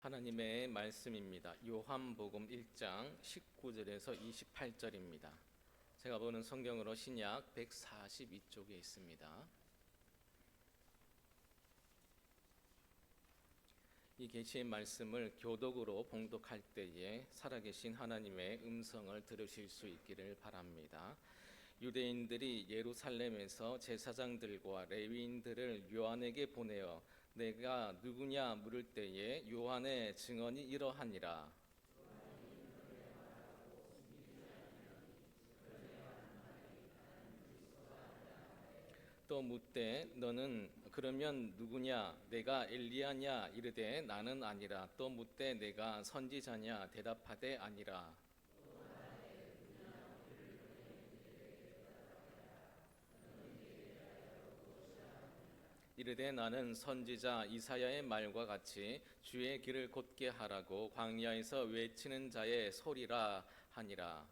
하나님의 말씀입니다. 요한복음 1장 19절에서 28절입니다. 제가 보는 성경으로 신약 142쪽에 있습니다. 이 계시의 말씀을 교독으로 봉독할 때에 살아계신 하나님의 음성을 들으실 수 있기를 바랍니다. 유대인들이 예루살렘에서 제사장들과 레위인들을 요한에게 보내어 내가 누구냐 물을 때에 요한의 증언이 이러하니라. 또 묻되 너는 그러면 누구냐 내가 엘리야냐 이르되 나는 아니라. 또 묻되 내가 선지자냐 대답하되 아니라. 이르되 나는 선지자 이사야의 말과 같이 주의 길을 곧게 하라고 광야에서 외치는 자의 소리라 하니라.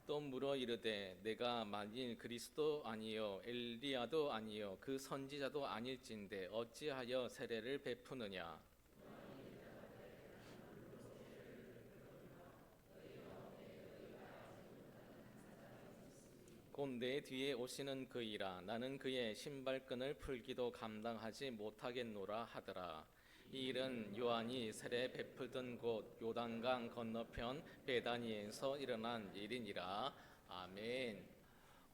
또 물어 이르되 내가 만일 그리스도 아니요 엘리야도 아니요 그 선지자도 아닐진데 어찌하여 세례를 베푸느냐. 곧 내 뒤에 오시는 그이라. 나는 그의 신발끈을 풀기도 감당하지 못하겠노라 하더라. 이 일은 요한이 세례 베푸던 곳 요단강 건너편 베다니에서 일어난 일이니라. 아멘.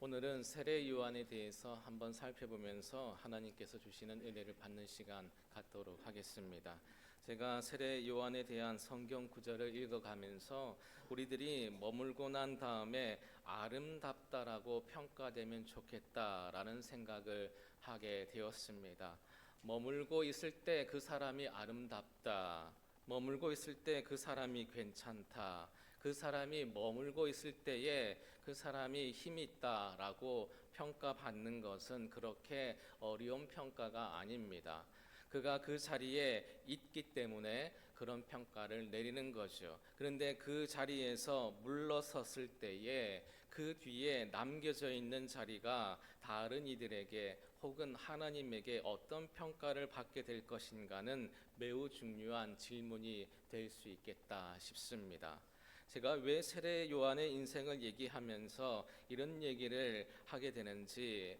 오늘은 세례 요한에 대해서 한번 살펴보면서 하나님께서 주시는 은혜를 받는 시간 갖도록 하겠습니다. 제가 세례 요한에 대한 성경 구절을 읽어가면서 우리들이 머물고 난 다음에 아름답다라고 평가되면 좋겠다라는 생각을 하게 되었습니다. 머물고 있을 때 그 사람이 아름답다. 머물고 있을 때 그 사람이 괜찮다. 그 사람이 머물고 있을 때에 그 사람이 힘이 있다라고 평가받는 것은 그렇게 어려운 평가가 아닙니다. 그가 그 자리에 있기 때문에 그런 평가를 내리는 거죠. 그런데 그 자리에서 물러섰을 때에 그 뒤에 남겨져 있는 자리가 다른 이들에게 혹은 하나님에게 어떤 평가를 받게 될 것인가는 매우 중요한 질문이 될 수 있겠다 싶습니다. 제가 왜 세례 요한의 인생을 얘기하면서 이런 얘기를 하게 되는지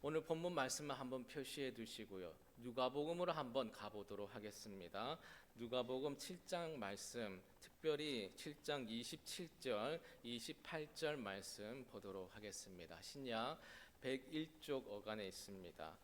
오늘 본문 말씀을 한번 표시해 두시고요. 누가복음으로 한번 가보도록 하겠습니다. 누가복음 7장 말씀, 특별히 7장 27절, 28절 말씀 보도록 하겠습니다. 신약 101쪽 어간에 있습니다.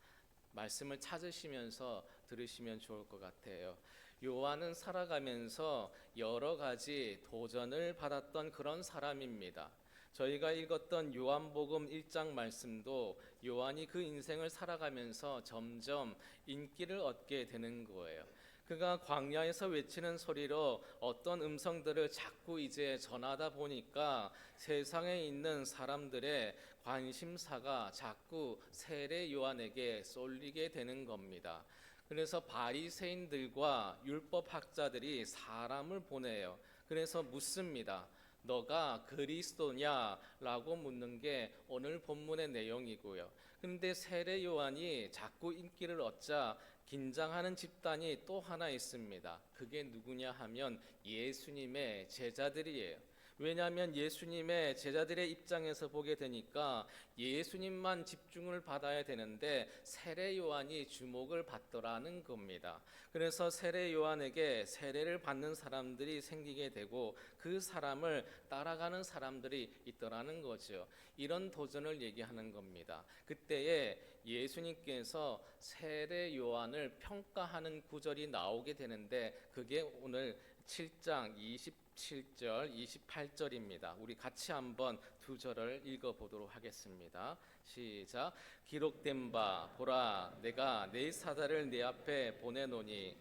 말씀을 찾으시면서 들으시면 좋을 것 같아요. 요한은 살아가면서 여러 가지 도전을 받았던 그런 사람입니다. 저희가 읽었던 요한복음 1장 말씀도 요한이 그 인생을 살아가면서 점점 인기를 얻게 되는 거예요. 그가 광야에서 외치는 소리로 어떤 음성들을 자꾸 이제 전하다 보니까 세상에 있는 사람들의 관심사가 자꾸 세례 요한에게 쏠리게 되는 겁니다. 그래서 바리새인들과 율법학자들이 사람을 보내요. 그래서 묻습니다. 너가 그리스도냐라고 묻는 게 오늘 본문의 내용이고요. 그런데 세례 요한이 자꾸 인기를 얻자 긴장하는 집단이 또 하나 있습니다. 그게 누구냐 하면 예수님의 제자들이에요. 왜냐하면 예수님의 제자들의 입장에서 보게 되니까 예수님만 집중을 받아야 되는데 세례 요한이 주목을 받더라는 겁니다. 그래서 세례 요한에게 세례를 받는 사람들이 생기게 되고 그 사람을 따라가는 사람들이 있더라는 거죠. 이런 도전을 얘기하는 겁니다. 그때에 예수님께서 세례 요한을 평가하는 구절이 나오게 되는데 그게 오늘 7장 27절, 28절입니다. 우리 같이 한번 두 절을 읽어보도록 하겠습니다. 시작. 기록된 바 보라 내가 내 사자를 내 앞에 보내노니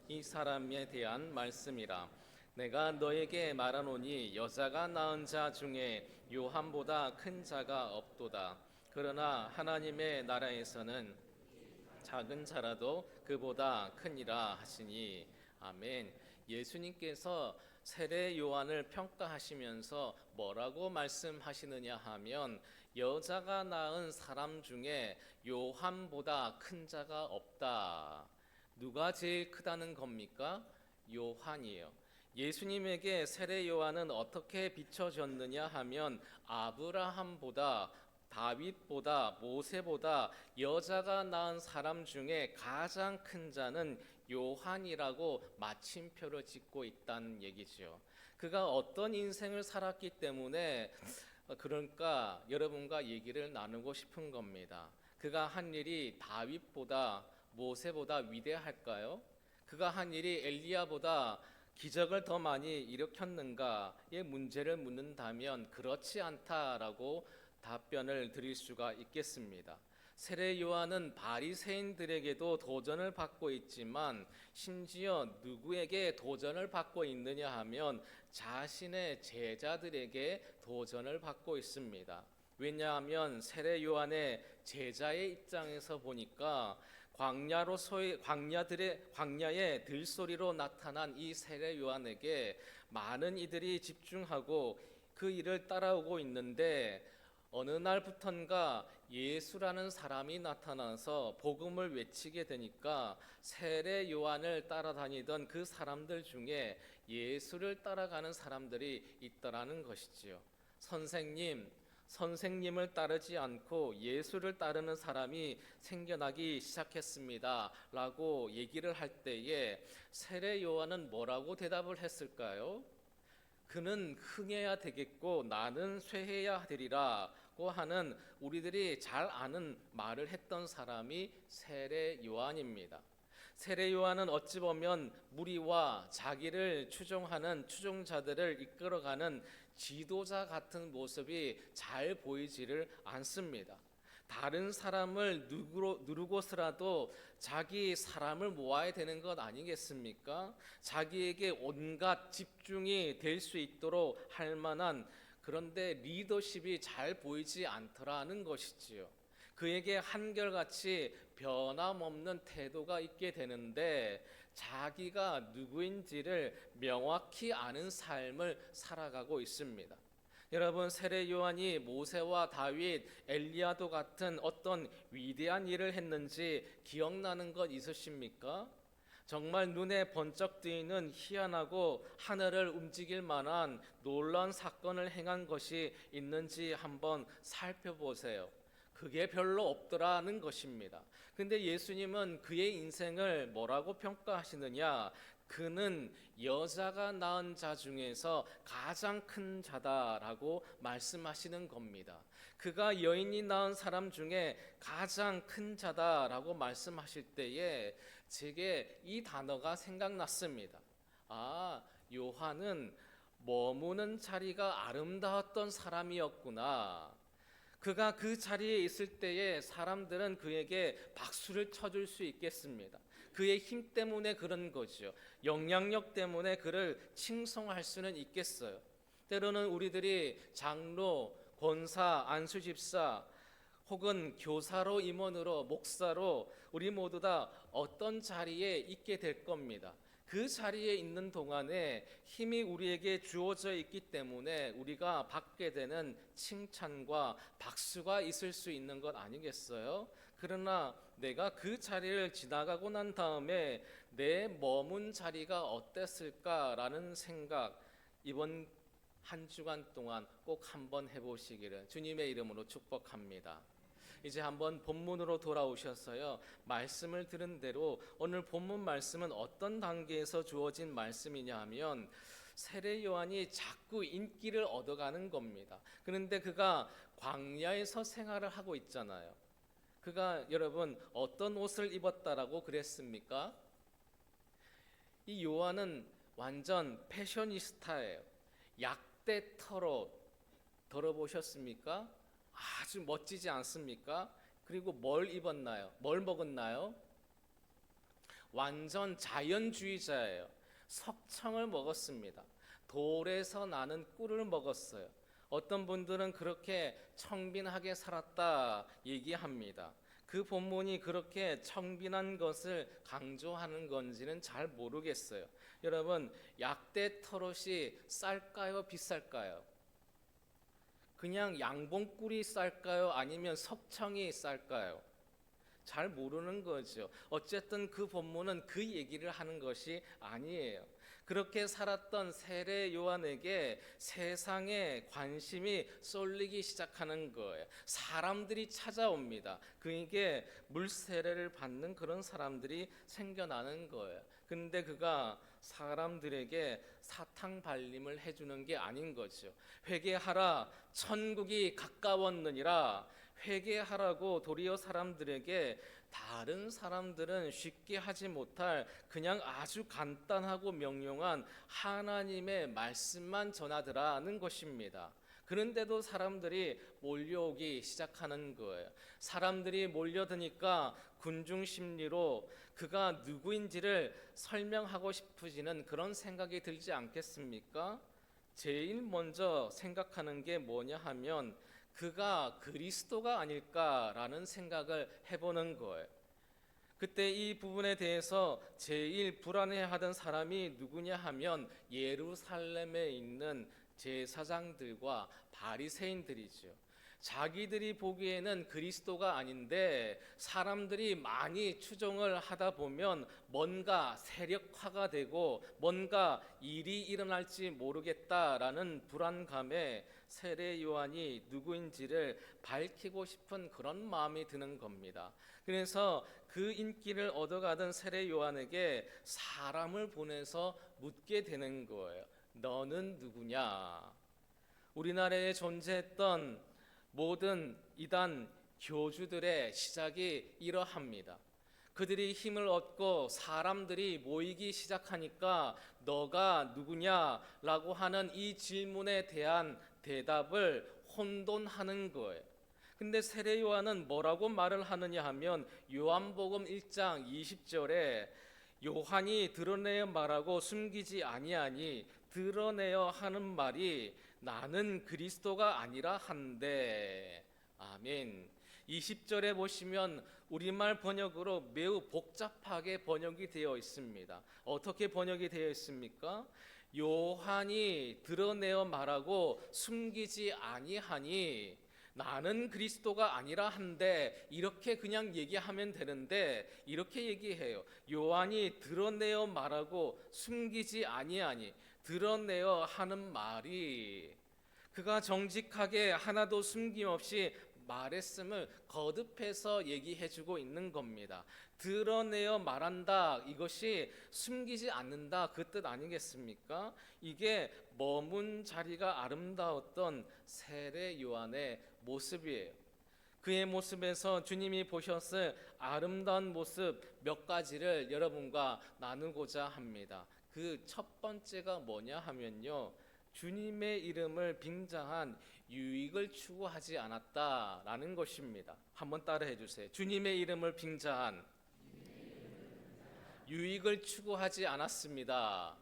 이 사람에 대한 말씀이라. 내가 너에게 말하노니 여자가 낳은 자 중에 요한보다 큰 자가 없도다. 그러나 하나님의 나라에서는 작은 자라도 그보다 크니라 하시니. 아멘. 예수님께서 세례 요한을 평가하시면서 뭐라고 말씀하시느냐 하면 여자가 낳은 사람 중에 요한보다 큰 자가 없다. 누가 제일 크다는 겁니까? 요한이에요. 예수님에게 세례 요한은 어떻게 비춰졌느냐 하면 아브라함보다 다윗보다 모세보다 여자가 낳은 사람 중에 가장 큰 자는 요한이라고 마침표를 찍고 있다는 얘기죠. 그가 어떤 인생을 살았기 때문에 그러니까 여러분과 얘기를 나누고 싶은 겁니다. 그가 한 일이 다윗보다 모세보다 위대할까요? 그가 한 일이 엘리야보다 기적을 더 많이 일으켰는가의 문제를 묻는다면 그렇지 않다라고 답변을 드릴 수가 있겠습니다. 세례 요한은 바리새인들에게도 도전을 받고 있지만 심지어 누구에게 도전을 받고 있느냐 하면 자신의 제자들에게 도전을 받고 있습니다. 왜냐하면 세례 요한의 제자의 입장에서 보니까 광야의 들소리로 나타난 이 세례 요한에게 많은 이들이 집중하고 그 일을 따라오고 있는데 어느 날부턴가 예수라는 사람이 나타나서 복음을 외치게 되니까 세례 요한을 따라다니던 그 사람들 중에 예수를 따라가는 사람들이 있더라는 것이지요. 선생님을 따르지 않고 예수를 따르는 사람이 생겨나기 시작했습니다 라고 얘기를 할 때에 세례 요한은 뭐라고 대답을 했을까요? 그는 흥해야 되겠고 나는 쇠해야 되리라고 하는 우리들이 잘 아는 말을 했던 사람이 세례 요한입니다. 세례 요한은 어찌 보면 무리와 자기를 추종하는 추종자들을 이끌어가는 지도자 같은 모습이 잘 보이지를 않습니다. 다른 사람을 누르고서라도 자기 사람을 모아야 되는 것 아니겠습니까? 자기에게 온갖 집중이 될 수 있도록 할 만한, 그런데 리더십이 잘 보이지 않더라는 것이지요. 그에게 한결같이 변함없는 태도가 있게 되는데 자기가 누구인지를 명확히 아는 삶을 살아가고 있습니다. 여러분, 세례 요한이 모세와 다윗, 엘리야도 같은 어떤 위대한 일을 했는지 기억나는 것 있으십니까? 정말 눈에 번쩍 뜨이는 희한하고 하늘을 움직일 만한 놀라운 사건을 행한 것이 있는지 한번 살펴보세요. 그게 별로 없더라는 것입니다. 근데 예수님은 그의 인생을 뭐라고 평가하시느냐? 그는 여자가 낳은 자 중에서 가장 큰 자다라고 말씀하시는 겁니다. 그가 여인이 낳은 사람 중에 가장 큰 자다라고 말씀하실 때에 제게 이 단어가 생각났습니다. 요한은 머무는 자리가 아름다웠던 사람이었구나. 그가 그 자리에 있을 때에 사람들은 그에게 박수를 쳐줄 수 있겠습니다. 그의 힘 때문에 그런 거죠. 영향력 때문에 그를 칭송할 수는 있겠어요. 때로는 우리들이 장로, 권사, 안수집사 혹은 교사로, 임원으로, 목사로 우리 모두 다 어떤 자리에 있게 될 겁니다. 그 자리에 있는 동안에 힘이 우리에게 주어져 있기 때문에 우리가 받게 되는 칭찬과 박수가 있을 수 있는 것 아니겠어요? 그러나 내가 그 자리를 지나가고 난 다음에 내 머문 자리가 어땠을까라는 생각, 이번 한 주간 동안 꼭 한번 해보시기를 주님의 이름으로 축복합니다. 이제 한번 본문으로 돌아오셔서요, 말씀을 들은 대로 오늘 본문 말씀은 어떤 단계에서 주어진 말씀이냐 하면 세례 요한이 자꾸 인기를 얻어가는 겁니다. 그런데 그가 광야에서 생활을 하고 있잖아요. 그가 여러분 어떤 옷을 입었다라고 그랬습니까? 이 요한은 완전 패셔니스타예요. 약대 털옷 들어보셨습니까? 아주 멋지지 않습니까? 그리고 뭘 입었나요? 뭘 먹었나요? 완전 자연주의자예요. 석청을 먹었습니다. 돌에서 나는 꿀을 먹었어요. 어떤 분들은 그렇게 청빈하게 살았다 얘기합니다. 그 본문이 그렇게 청빈한 것을 강조하는 건지는 잘 모르겠어요. 여러분, 약대 털옷이 쌀까요, 비쌀까요? 그냥 양봉꿀이 쌀까요, 아니면 석청이 쌀까요? 잘 모르는 거죠. 어쨌든 그 본문은 그 얘기를 하는 것이 아니에요. 그렇게 살았던 세례 요한에게 세상에 관심이 쏠리기 시작하는 거예요. 사람들이 찾아옵니다. 그에게 물 세례를 받는 그런 사람들이 생겨나는 거예요. 근데 그가 사람들에게 사탕 발림을 해주는 게 아닌 거죠. 회개하라, 천국이 가까웠느니라. 회개하라고 도리어 사람들에게 다른 사람들은 쉽게 하지 못할 그냥 아주 간단하고 명료한 하나님의 말씀만 전하더라는 것입니다. 그런데도 사람들이 몰려오기 시작하는 거예요. 사람들이 몰려드니까 군중 심리로 그가 누구인지를 설명하고 싶으시는 그런 생각이 들지 않겠습니까? 제일 먼저 생각하는 게 뭐냐 하면 그가 그리스도가 아닐까라는 생각을 해보는 거예요. 그때 이 부분에 대해서 제일 불안해하던 사람이 누구냐 하면 예루살렘에 있는 제사장들과 바리새인들이죠. 자기들이 보기에는 그리스도가 아닌데 사람들이 많이 추종을 하다 보면 뭔가 세력화가 되고 뭔가 일이 일어날지 모르겠다라는 불안감에 세례 요한이 누구인지를 밝히고 싶은 그런 마음이 드는 겁니다. 그래서 그 인기를 얻어가던 세례 요한에게 사람을 보내서 묻게 되는 거예요. 너는 누구냐? 우리나라에 존재했던 모든 이단 교주들의 시작이 이러합니다. 그들이 힘을 얻고 사람들이 모이기 시작하니까 너가 누구냐라고 하는 이 질문에 대한 대답을 혼돈하는 거예요. 근데 세례 요한은 뭐라고 말을 하느냐 하면 요한복음 1장 20절에 요한이 드러내어 말하고 숨기지 아니하니 드러내어 하는 말이 나는 그리스도가 아니라 한데. 아멘. 20절에 보시면 우리말 번역으로 매우 복잡하게 번역이 되어 있습니다. 어떻게 번역이 되어 있습니까? 요한이 드러내어 말하고 숨기지 아니하니 나는 그리스도가 아니라 한데, 이렇게 그냥 얘기하면 되는데 이렇게 얘기해요. 요한이 드러내어 말하고 숨기지 아니하니, 드러내어 하는 말이 그가 정직하게 하나도 숨김없이 말했음을 거듭해서 얘기해주고 있는 겁니다. 드러내어 말한다, 이것이 숨기지 않는다 그 뜻 아니겠습니까? 이게 머문 자리가 아름다웠던 세례 요한의 모습이에요. 그의 모습에서 주님이 보셨을 아름다운 모습 몇 가지를 여러분과 나누고자 합니다. 그 첫 번째가 뭐냐 하면요, 주님의 이름을 빙자한 유익을 추구하지 않았다라는 것입니다. 한번 따라해 주세요. 주님의 이름을 빙자한 유익을 추구하지 않았습니다.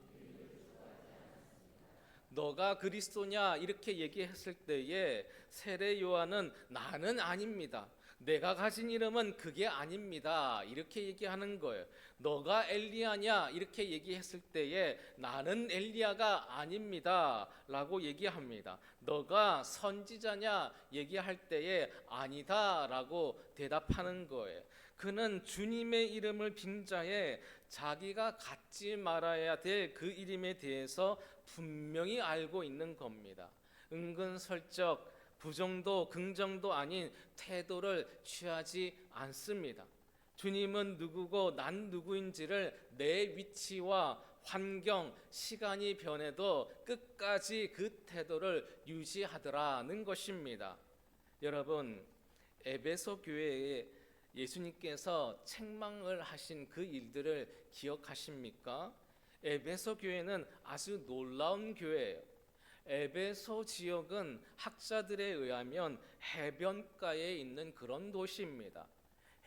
너가 그리스도냐 이렇게 얘기했을 때에 세례 요한은 나는 아닙니다. 내가 가진 이름은 그게 아닙니다. 이렇게 얘기하는 거예요. 너가 엘리야냐 이렇게 얘기했을 때에 나는 엘리야가 아닙니다 라고 얘기합니다. 너가 선지자냐 얘기할 때에 아니다 라고 대답하는 거예요. 그는 주님의 이름을 빙자해 자기가 갖지 말아야 될 그 이름에 대해서 분명히 알고 있는 겁니다. 은근슬쩍 부정도 긍정도 아닌 태도를 취하지 않습니다. 주님은 누구고 난 누구인지를 내 위치와 환경, 시간이 변해도 끝까지 그 태도를 유지하더라는 것입니다. 여러분, 에베소 교회에 예수님께서 책망을 하신 그 일들을 기억하십니까? 에베소 교회는 아주 놀라운 교회예요. 에베소 지역은 학자들에 의하면 해변가에 있는 그런 도시입니다.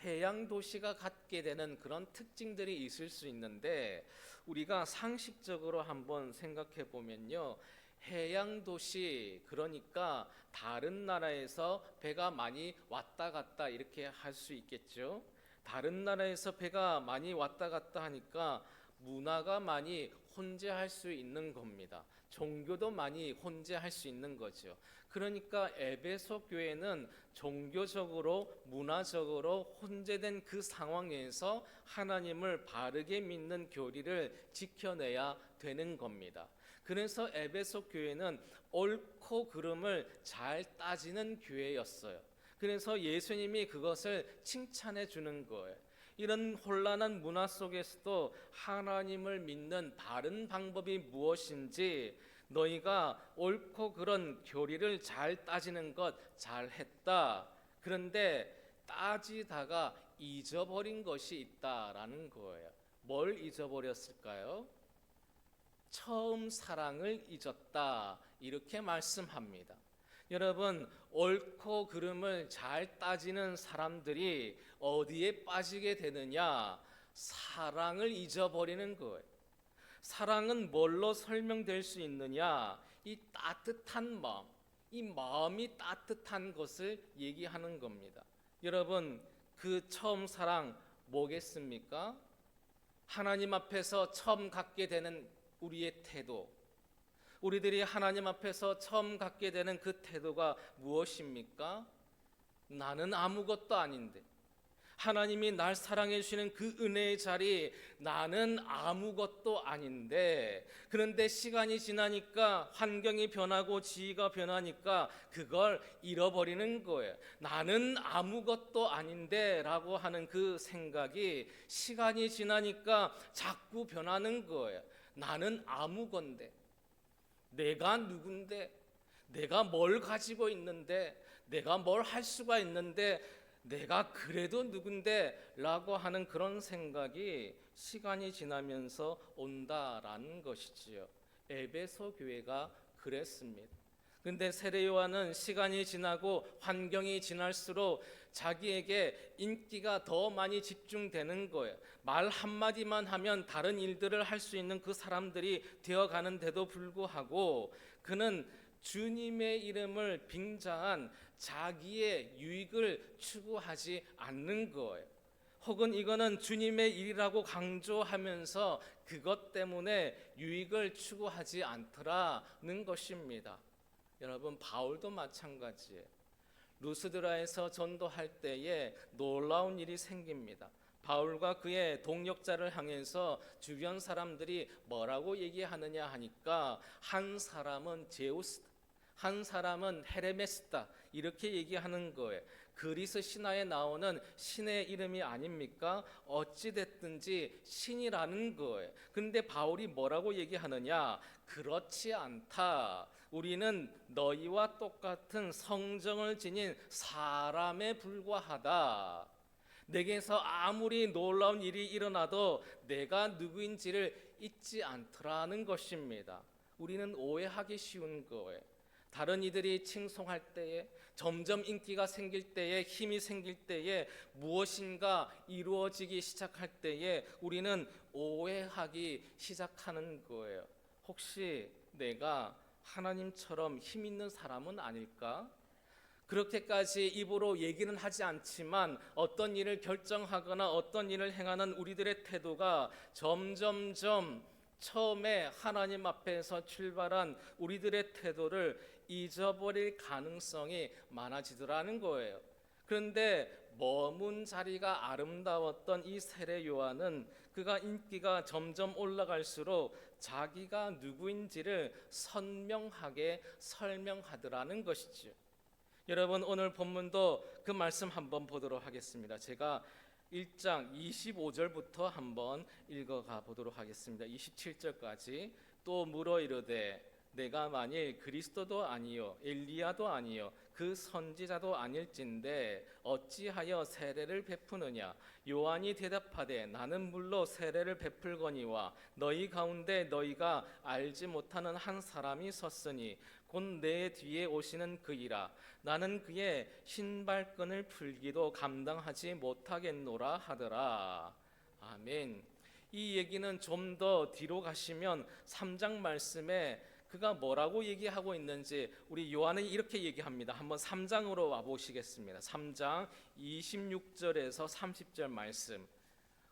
해양 도시가 갖게 되는 그런 특징들이 있을 수 있는데, 우리가 상식적으로 한번 생각해 보면요, 해양 도시, 그러니까 다른 나라에서 배가 많이 왔다 갔다 이렇게 할 수 있겠죠. 다른 나라에서 배가 많이 왔다 갔다 하니까 문화가 많이 혼재할 수 있는 겁니다. 종교도 많이 혼재할 수 있는 거죠. 그러니까 에베소 교회는 종교적으로 문화적으로 혼재된 그 상황에서 하나님을 바르게 믿는 교리를 지켜내야 되는 겁니다. 그래서 에베소 교회는 옳고 그름을 잘 따지는 교회였어요. 그래서 예수님이 그것을 칭찬해 주는 거예요. 이런 혼란한 문화 속에서도 하나님을 믿는 바른 방법이 무엇인지 너희가 옳고 그런 교리를 잘 따지는 것 잘했다. 그런데 따지다가 잊어버린 것이 있다라는 거예요. 뭘 잊어버렸을까요? 처음 사랑을 잊었다. 이렇게 말씀합니다. 여러분, 옳고 그름을 잘 따지는 사람들이 어디에 빠지게 되느냐? 사랑을 잊어버리는 거예요. 사랑은 뭘로 설명될 수 있느냐? 이 따뜻한 마음, 이 마음이 따뜻한 것을 얘기하는 겁니다. 여러분, 그 처음 사랑 뭐겠습니까? 하나님 앞에서 처음 갖게 되는 우리의 태도, 우리들이 하나님 앞에서 처음 갖게 되는 그 태도가 무엇입니까? 나는 아무것도 아닌데, 하나님이 날 사랑해 주시는 그 은혜의 자리, 나는 아무것도 아닌데, 그런데 시간이 지나니까 환경이 변하고 지위가 변하니까 그걸 잃어버리는 거예요. 나는 아무것도 아닌데 라고 하는 그 생각이 시간이 지나니까 자꾸 변하는 거예요. 나는 아무건데, 내가 누군데, 내가 뭘 가지고 있는데, 내가 뭘 할 수가 있는데, 내가 그래도 누군데 라고 하는 그런 생각이 시간이 지나면서 온다라는 것이지요. 에베소 교회가 그랬습니다. 근데 세례 요한은 시간이 지나고 환경이 지날수록 자기에게 인기가 더 많이 집중되는 거예요. 말 한마디만 하면 다른 일들을 할 수 있는 그 사람들이 되어가는데도 불구하고 그는 주님의 이름을 빙자한 자기의 유익을 추구하지 않는 거예요. 혹은 이거는 주님의 일이라고 강조하면서 그것 때문에 유익을 추구하지 않더라는 것입니다. 여러분, 바울도 마찬가지예요. 루스드라에서 전도할 때에 놀라운 일이 생깁니다. 바울과 그의 동역자를 향해서 주변 사람들이 뭐라고 얘기하느냐 하니까 한 사람은 제우스다, 한 사람은 헤레메스다 이렇게 얘기하는 거예요. 그리스 신화에 나오는 신의 이름이 아닙니까? 어찌됐든지 신이라는 거예요. 근데 바울이 뭐라고 얘기하느냐? 그렇지 않다. 우리는 너희와 똑같은 성정을 지닌 사람에 불과하다. 내게서 아무리 놀라운 일이 일어나도 내가 누구인지를 잊지 않더라는 것입니다. 우리는 오해하기 쉬운 거예요. 다른 이들이 칭송할 때에, 점점 인기가 생길 때에, 힘이 생길 때에, 무엇인가 이루어지기 시작할 때에 우리는 오해하기 시작하는 거예요. 혹시 내가 하나님처럼 힘 있는 사람은 아닐까? 그렇게까지 입으로 얘기는 하지 않지만 어떤 일을 결정하거나 어떤 일을 행하는 우리들의 태도가 점점점 처음에 하나님 앞에서 출발한 우리들의 태도를 잊어버릴 가능성이 많아지더라는 거예요. 그런데 머문 자리가 아름다웠던 이 세례 요한은 그가 인기가 점점 올라갈수록 자기가 누구인지를 선명하게 설명하더라는 것이죠. 여러분, 오늘 본문도 그 말씀 한번 보도록 하겠습니다. 제가 1장 25절부터 한번 읽어가 보도록 하겠습니다. 27절까지. 또 물어 이르되 내가 만일 그리스도도 아니요 엘리야도 아니요 그 선지자도 아닐진데 어찌하여 세례를 베푸느냐? 요한이 대답하되 나는 물로 세례를 베풀거니와 너희 가운데 너희가 알지 못하는 한 사람이 섰으니 곧 내 뒤에 오시는 그이라. 나는 그의 신발끈을 풀기도 감당하지 못하겠노라 하더라. 아멘. 이 얘기는 좀 더 뒤로 가시면 3장 말씀에 그가 뭐라고 얘기하고 있는지 우리 요한은 이렇게 얘기합니다. 한번 3장으로 와보시겠습니다. 3장 26절에서 30절 말씀.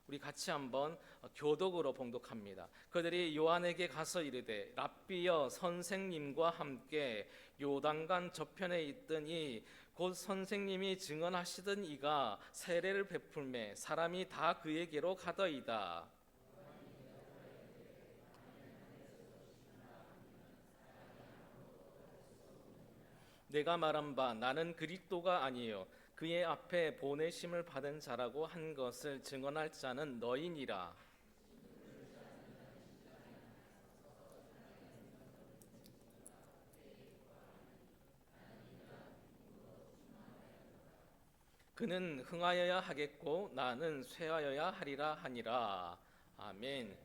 우리 같이 한번 교독으로 봉독합니다. 그들이 요한에게 가서 이르되 랍비여 선생님과 함께 요단강 저편에 있더니 곧 선생님이 증언하시던 이가 세례를 베풀매 사람이 다 그에게로 가더이다. 내가 말한 바 나는 그리스도가 아니요 그의 앞에 보내심을 받은 자라고 한 것을 증언할 자는 너희니라. 그는 흥하여야 하겠고 나는 쇠하여야 하리라 하니라. 아멘.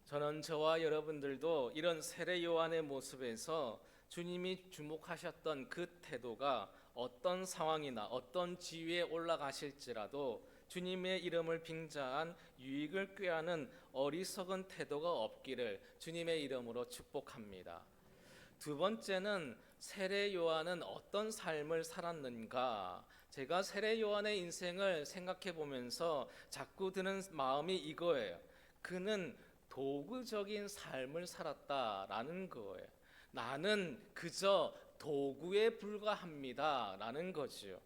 저는 저와 여러분들도 이런 세례 요한의 모습에서 주님이 주목하셨던 그 태도가 어떤 상황이나 어떤 지위에 올라가실지라도 주님의 이름을 빙자한 유익을 꾀하는 어리석은 태도가 없기를 주님의 이름으로 축복합니다. 두 번째는 세례 요한은 어떤 삶을 살았는가? 제가 세례 요한의 인생을 생각해 보면서 자꾸 드는 마음이 이거예요. 그는 도구적인 삶을 살았다라는 거예요. 나는 그저 도구에 불과합니다 라는 거지요.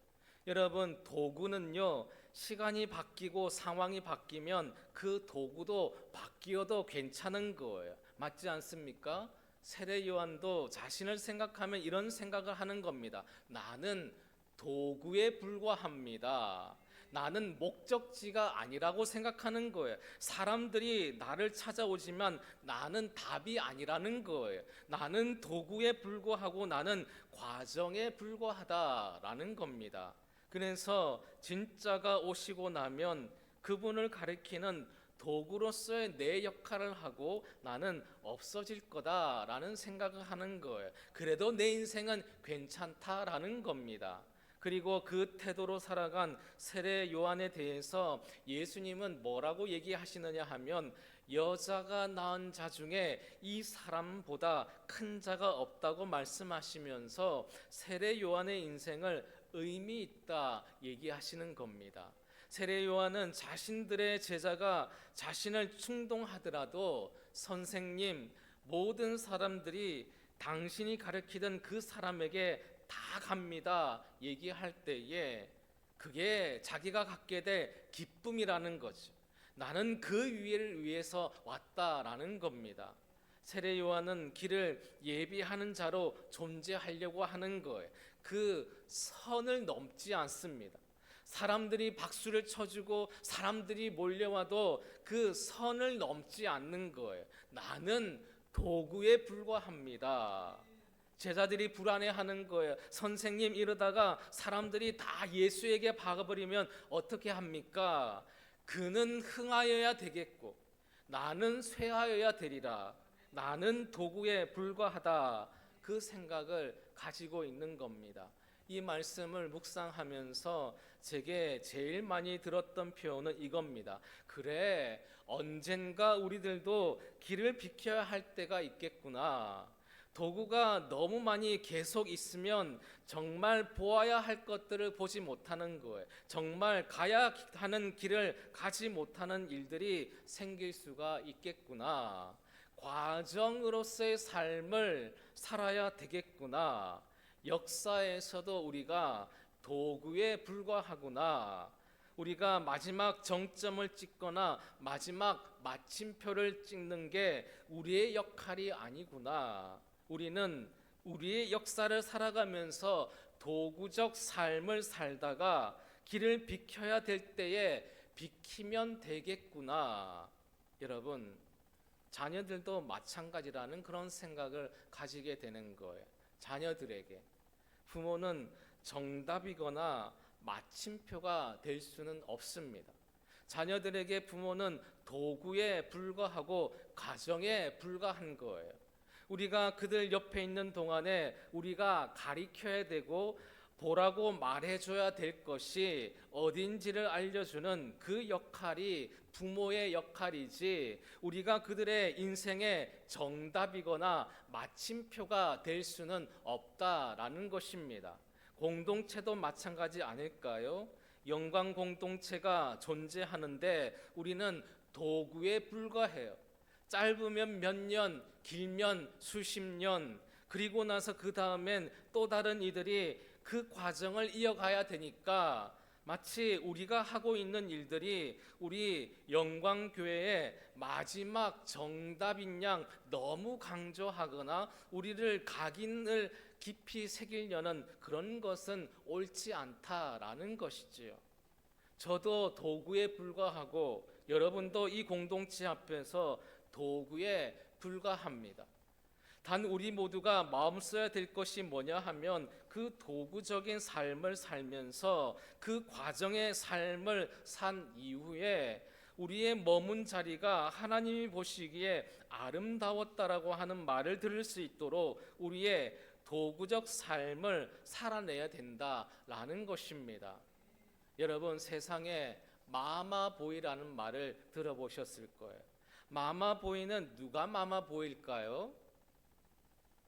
여러분, 도구는요, 시간이 바뀌고 상황이 바뀌면 그 도구도 바뀌어도 괜찮은 거예요. 맞지 않습니까? 세례 요한도 자신을 생각하면 이런 생각을 하는 겁니다. 나는 도구에 불과합니다. 나는 목적지가 아니라고 생각하는 거예요. 사람들이 나를 찾아오지만 나는 답이 아니라는 거예요. 나는 도구에 불과하고 나는 과정에 불과하다라는 겁니다. 그래서 진짜가 오시고 나면 그분을 가리키는 도구로서의 내 역할을 하고 나는 없어질 거다라는 생각을 하는 거예요. 그래도 내 인생은 괜찮다라는 겁니다. 그리고 그 태도로 살아간 세례 요한에 대해서 예수님은 뭐라고 얘기하시느냐 하면 여자가 낳은 자 중에 이 사람보다 큰 자가 없다고 말씀하시면서 세례 요한의 인생을 의미 있다 얘기하시는 겁니다. 세례 요한은 자신들의 제자가 자신을 충동하더라도 선생님, 모든 사람들이 당신이 가르치던 그 사람에게 다 갑니다 얘기할 때에 그게 자기가 갖게 될 기쁨이라는 거죠. 나는 그 위를 위해서 왔다라는 겁니다. 세례 요한은 길을 예비하는 자로 존재하려고 하는 거예요. 그 선을 넘지 않습니다. 사람들이 박수를 쳐주고 사람들이 몰려와도 그 선을 넘지 않는 거예요. 나는 도구에 불과합니다. 제자들이 불안해하는 거예요. 선생님, 이러다가 사람들이 다 예수에게 박아버리면 어떻게 합니까? 그는 흥하여야 되겠고 나는 쇠하여야 되리라. 나는 도구에 불과하다. 그 생각을 가지고 있는 겁니다. 이 말씀을 묵상하면서 제게 제일 많이 들었던 표현은 이겁니다. 그래, 언젠가 우리들도 길을 비켜야 할 때가 있겠구나. 도구가 너무 많이 계속 있으면 정말 보아야 할 것들을 보지 못하는 거예요. 정말 가야 하는 길을 가지 못하는 일들이 생길 수가 있겠구나. 과정으로서의 삶을 살아야 되겠구나. 역사에서도 우리가 도구에 불과하구나. 우리가 마지막 정점을 찍거나 마지막 마침표를 찍는 게 우리의 역할이 아니구나. 우리는 우리의 역사를 살아가면서 도구적 삶을 살다가 길을 비켜야 될 때에 비키면 되겠구나. 여러분, 자녀들도 마찬가지라는 그런 생각을 가지게 되는 거예요. 자녀들에게 부모는 정답이거나 마침표가 될 수는 없습니다. 자녀들에게 부모는 도구에 불과하고 가정에 불과한 거예요. 우리가 그들 옆에 있는 동안에 우리가 가리켜야 되고 보라고 말해줘야 될 것이 어딘지를 알려주는 그 역할이 부모의 역할이지 우리가 그들의 인생의 정답이거나 마침표가 될 수는 없다라는 것입니다. 공동체도 마찬가지 아닐까요? 영광 공동체가 존재하는데 우리는 도구에 불과해요. 짧으면 몇 년, 길면 수십 년, 그리고 나서 그 다음엔 또 다른 이들이 그 과정을 이어가야 되니까 마치 우리가 하고 있는 일들이 우리 영광교회의 마지막 정답인 양 너무 강조하거나 우리를 각인을 깊이 새기려는 그런 것은 옳지 않다라는 것이지요. 저도 도구에 불과하고 여러분도 이 공동체 앞에서 도구에 불과합니다. 단 우리 모두가 마음 써야 될 것이 뭐냐 하면 그 도구적인 삶을 살면서 그 과정의 삶을 산 이후에 우리의 머문 자리가 하나님이 보시기에 아름다웠다라고 하는 말을 들을 수 있도록 우리의 도구적 삶을 살아내야 된다라는 것입니다. 여러분, 세상에 마마보이라는 말을 들어보셨을 거예요. 마마보이는 누가 마마보일까요?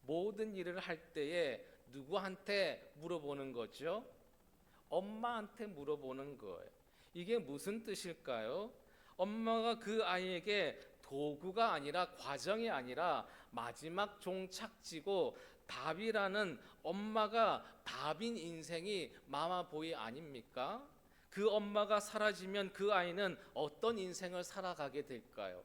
모든 일을 할 때에 누구한테 물어보는 거죠? 엄마한테 물어보는 거예요. 이게 무슨 뜻일까요? 엄마가 그 아이에게 도구가 아니라 과정이 아니라 마지막 종착지고 답이라는 엄마가 답인 인생이 마마보이 아닙니까? 그 엄마가 사라지면 그 아이는 어떤 인생을 살아가게 될까요?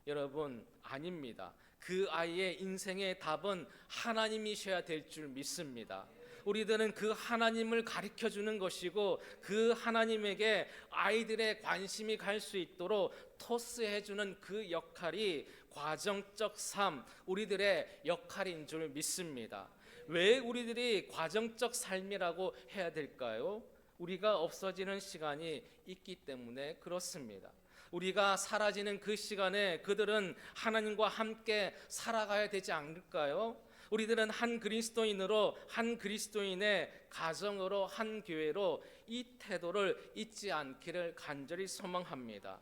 여러분, 아닙니다. 그 아이의 인생의 답은 하나님이셔야 될 줄 믿습니다. 우리들은 그 하나님을 가르쳐 주는 것이고 그 하나님에게 아이들의 관심이 갈 수 있도록 토스해 주는 그 역할이 과정적 삶, 우리들의 역할인 줄 믿습니다. 왜 우리들이 과정적 삶이라고 해야 될까요? 우리가 없어지는 시간이 있기 때문에 그렇습니다. 우리가 사라지는 그 시간에 그들은 하나님과 함께 살아가야 되지 않을까요? 우리들은 한 그리스도인으로, 한 그리스도인의 가정으로, 한 교회로 이 태도를 잊지 않기를 간절히 소망합니다.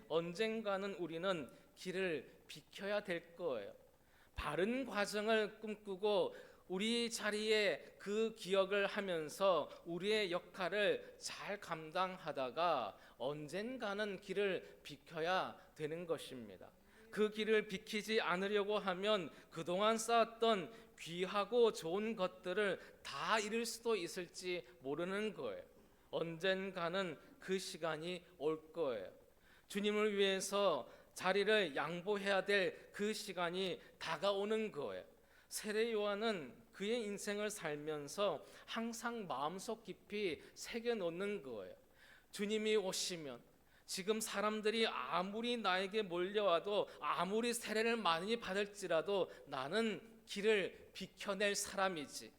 언젠가는 우리는 길을 비켜야 될 거예요. 바른 과정을 꿈꾸고 우리 자리에 그 기억을 하면서 우리의 역할을 잘 감당하다가 언젠가는 길을 비켜야 되는 것입니다. 그 길을 비키지 않으려고 하면 그동안 쌓았던 귀하고 좋은 것들을 다 잃을 수도 있을지 모르는 거예요. 언젠가는 그 시간이 올 거예요. 주님을 위해서 자리를 양보해야 될 그 시간이 다가오는 거예요. 세례 요한은 그의 인생을 살면서 항상 마음속 깊이 새겨놓는 거예요. 주님이 오시면 지금 사람들이 아무리 나에게 몰려와도 아무리 세례를 많이 받을지라도 나는 길을 비켜낼 사람이지,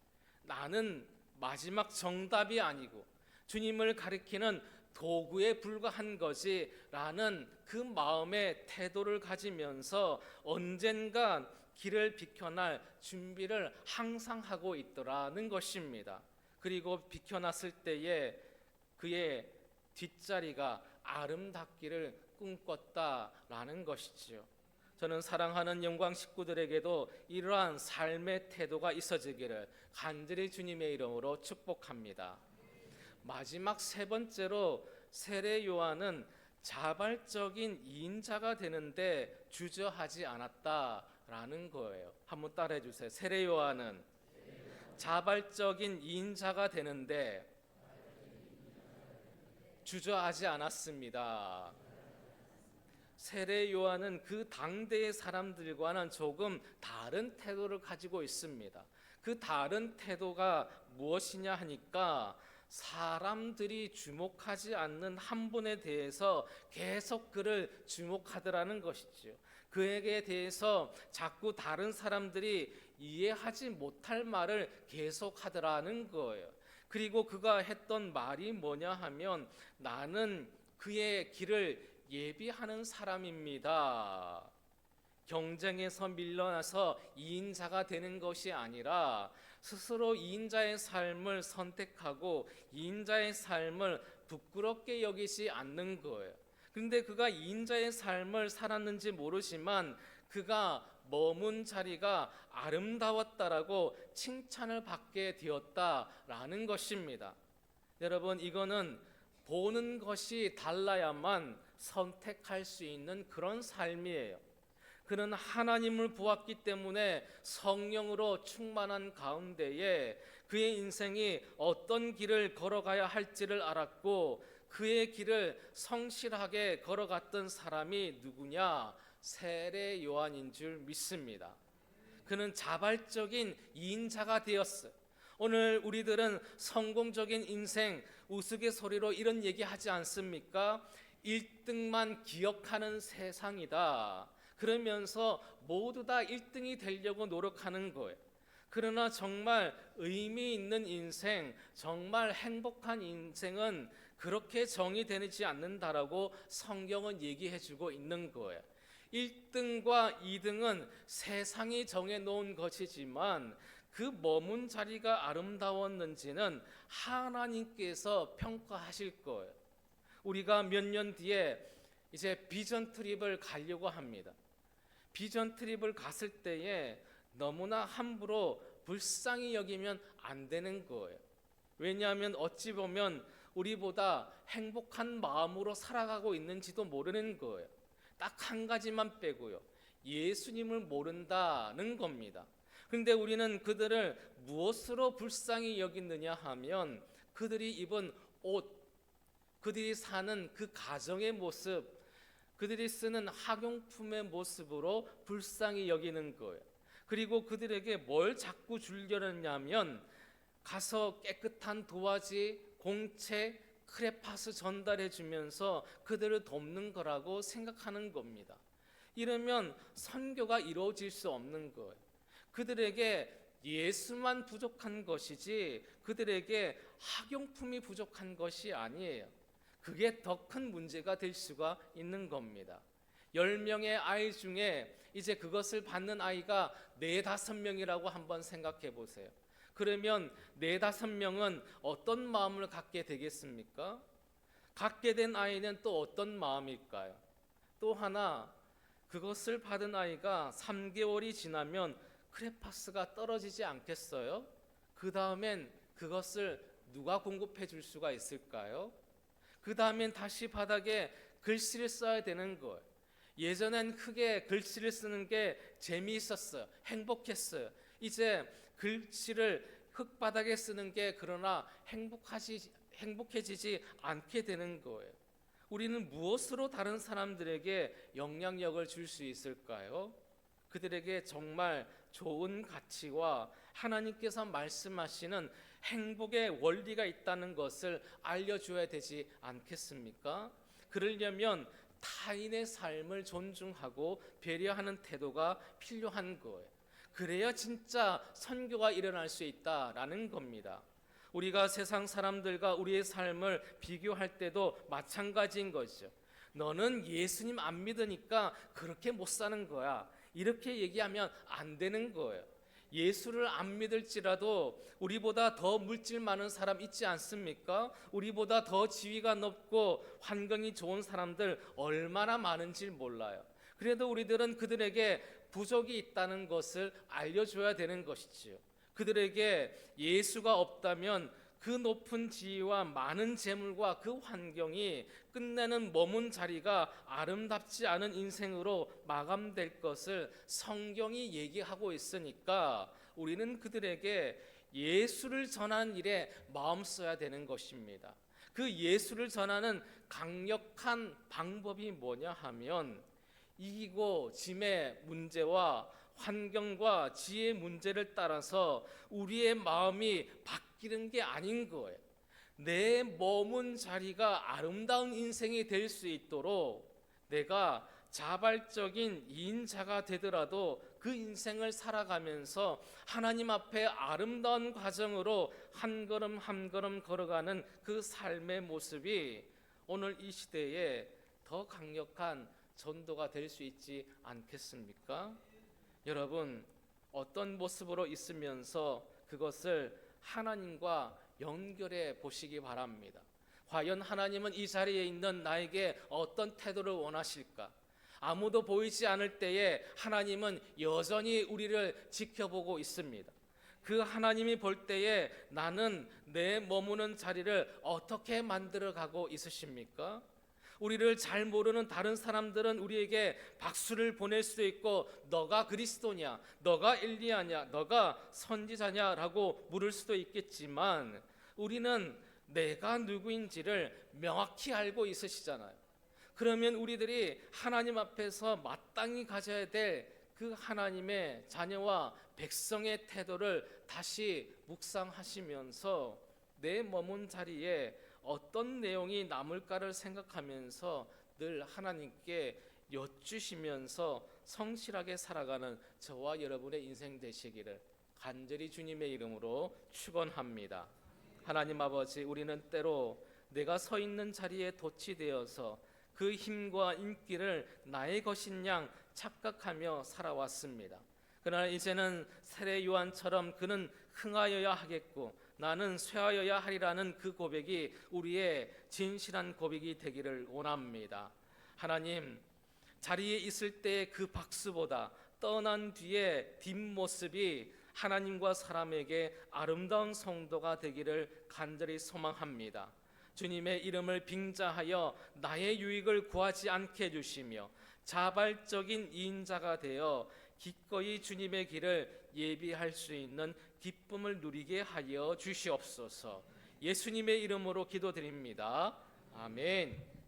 나는 마지막 정답이 아니고 주님을 가리키는 도구에 불과한 거지 라는 그 마음의 태도를 가지면서 언젠가 길을 비켜날 준비를 항상 하고 있더라는 것입니다. 그리고 비켜났을 때에 그의 뒷자리가 아름답기를 꿈꿨다라는 것이지요. 저는 사랑하는 영광 식구들에게도 이러한 삶의 태도가 있어지기를 간절히 주님의 이름으로 축복합니다. 마지막 세 번째로 세례 요한은 자발적인 이인자가 되는데 주저하지 않았다라는 거예요. 한번 따라해 주세요. 세례 요한은 자발적인 이인자가 되는데 주저하지 않았습니다. 세례 요한은 그 당대의 사람들과는 조금 다른 태도를 가지고 있습니다. 그 다른 태도가 무엇이냐 하니까 사람들이 주목하지 않는 한 분에 대해서 계속 그를 주목하더라는 것이죠. 그에게 대해서 자꾸 다른 사람들이 이해하지 못할 말을 계속하더라는 거예요. 그리고 그가 했던 말이 뭐냐 하면 나는 그의 길을 예비하는 사람입니다. 경쟁에서 밀려나서 이인자가 되는 것이 아니라 스스로 이인자의 삶을 선택하고 이인자의 삶을 부끄럽게 여기지 않는 거예요. 그런데 그가 이인자의 삶을 살았는지 모르지만 그가 머문 자리가 아름다웠다라고 칭찬을 받게 되었다라는 것입니다. 여러분, 이거는 보는 것이 달라야만 선택할 수 있는 그런 삶이에요. 그는 하나님을 보았기 때문에 성령으로 충만한 가운데에 그의 인생이 어떤 길을 걸어가야 할지를 알았고, 그의 길을 성실하게 걸어갔던 사람이 누구냐? 세례 요한인 줄 믿습니다. 그는 자발적인 이인자가 되었어요. 오늘 우리들은 성공적인 인생 우스갯소리로 이런 얘기하지 않습니까? 1등만 기억하는 세상이다. 그러면서 모두 다 1등이 되려고 노력하는 거예요. 그러나 정말 의미 있는 인생, 정말 행복한 인생은 그렇게 정의되지 않는다라고 성경은 얘기해주고 있는 거예요. 1등과 2등은 세상이 정해놓은 것이지만 그 머문 자리가 아름다웠는지는 하나님께서 평가하실 거예요. 우리가 몇 년 뒤에 이제 비전 트립을 가려고 합니다. 비전 트립을 갔을 때에 너무나 함부로 불쌍히 여기면 안 되는 거예요. 왜냐하면 어찌 보면 우리보다 행복한 마음으로 살아가고 있는지도 모르는 거예요. 딱 한 가지만 빼고요. 예수님을 모른다는 겁니다. 그런데 우리는 그들을 무엇으로 불쌍히 여기느냐 하면 그들이 입은 옷, 그들이 사는 그 가정의 모습, 그들이 쓰는 학용품의 모습으로 불쌍히 여기는 거예요. 그리고 그들에게 뭘 자꾸 주려느냐면 가서 깨끗한 도화지, 공채, 크레파스 전달해 주면서 그들을 돕는 거라고 생각하는 겁니다. 이러면 선교가 이루어질 수 없는 거예요. 그들에게 예수만 부족한 것이지 그들에게 학용품이 부족한 것이 아니에요. 그게 더 큰 문제가 될 수가 있는 겁니다. 10명의 아이 중에 이제 그것을 받는 아이가 4, 5명이라고 한번 생각해 보세요. 그러면 4, 5명은 어떤 마음을 갖게 되겠습니까? 갖게 된 아이는 또 어떤 마음일까요? 또 하나, 그것을 받은 아이가 3개월이 지나면 크레파스가 떨어지지 않겠어요? 그 다음엔 그것을 누가 공급해 줄 수가 있을까요? 그 다음엔 다시 바닥에 글씨를 써야 되는 거예요. 예전엔 크게 글씨를 쓰는 게 재미있었어요. 행복했어요. 이제 글씨를 흙바닥에 쓰는 게 그러나 행복해지지 않게 되는 거예요. 우리는 무엇으로 다른 사람들에게 영향력을 줄 수 있을까요? 그들에게 정말 좋은 가치와 하나님께서 말씀하시는 행복의 원리가 있다는 것을 알려줘야 되지 않겠습니까? 그러려면 타인의 삶을 존중하고 배려하는 태도가 필요한 거예요. 그래야 진짜 선교가 일어날 수 있다라는 겁니다. 우리가 세상 사람들과 우리의 삶을 비교할 때도 마찬가지인 거죠. 너는 예수님 안 믿으니까 그렇게 못 사는 거야. 이렇게 얘기하면 안 되는 거예요. 예수를 안 믿을지라도 우리보다 더 물질 많은 사람 있지 않습니까? 우리보다 더 지위가 높고 환경이 좋은 사람들 얼마나 많은지 몰라요. 그래도 우리들은 그들에게 부족이 있다는 것을 알려줘야 되는 것이지요. 그들에게 예수가 없다면 그 높은 지위와 많은 재물과 그 환경이 끝내는 머문 자리가 아름답지 않은 인생으로 마감될 것을 성경이 얘기하고 있으니까 우리는 그들에게 예수를 전하는 일에 마음 써야 되는 것입니다. 그 예수를 전하는 강력한 방법이 뭐냐 하면 이기고 짐의 문제와 환경과 지혜의 문제를 따라서 우리의 마음이 바뀌는 게 아닌 거예요. 내 머문 자리가 아름다운 인생이 될 수 있도록 내가 자발적인 이인자가 되더라도 그 인생을 살아가면서 하나님 앞에 아름다운 과정으로 한 걸음 한 걸음 걸어가는 그 삶의 모습이 오늘 이 시대에 더 강력한 전도가 될 수 있지 않겠습니까? 여러분, 어떤 모습으로 있으면서 그것을 하나님과 연결해 보시기 바랍니다. 과연 하나님은 이 자리에 있는 나에게 어떤 태도를 원하실까? 아무도 보이지 않을 때에 하나님은 여전히 우리를 지켜보고 있습니다. 그 하나님이 볼 때에 나는 내 머무는 자리를 어떻게 만들어 가고 있으십니까? 우리를 잘 모르는 다른 사람들은 우리에게 박수를 보낼 수도 있고 너가 그리스도냐, 너가 엘리야냐, 너가 선지자냐라고 물을 수도 있겠지만 우리는 내가 누구인지를 명확히 알고 있으시잖아요. 그러면 우리들이 하나님 앞에서 마땅히 가져야 될 그 하나님의 자녀와 백성의 태도를 다시 묵상하시면서 내 머문 자리에 어떤 내용이 남을까를 생각하면서 늘 하나님께 여쭈시면서 성실하게 살아가는 저와 여러분의 인생 되시기를 간절히 주님의 이름으로 축원합니다. 하나님 아버지, 우리는 때로 내가 서 있는 자리에 돛이 되어서 그 힘과 인기를 나의 것인 양 착각하며 살아왔습니다. 그러나 이제는 세례 요한처럼 그는 흥하여야 하겠고 나는 쇠하여야 하리라는 그 고백이 우리의 진실한 고백이 되기를 원합니다. 하나님, 자리에 있을 때의 그 박수보다 떠난 뒤의 뒷모습이 하나님과 사람에게 아름다운 성도가 되기를 간절히 소망합니다. 주님의 이름을 빙자하여 나의 유익을 구하지 않게 해주시며 자발적인 이인자가 되어 기꺼이 주님의 길을 예비할 수 있는 기쁨을 누리게 하여 주시옵소서. 예수님의 이름으로 기도드립니다. 아멘.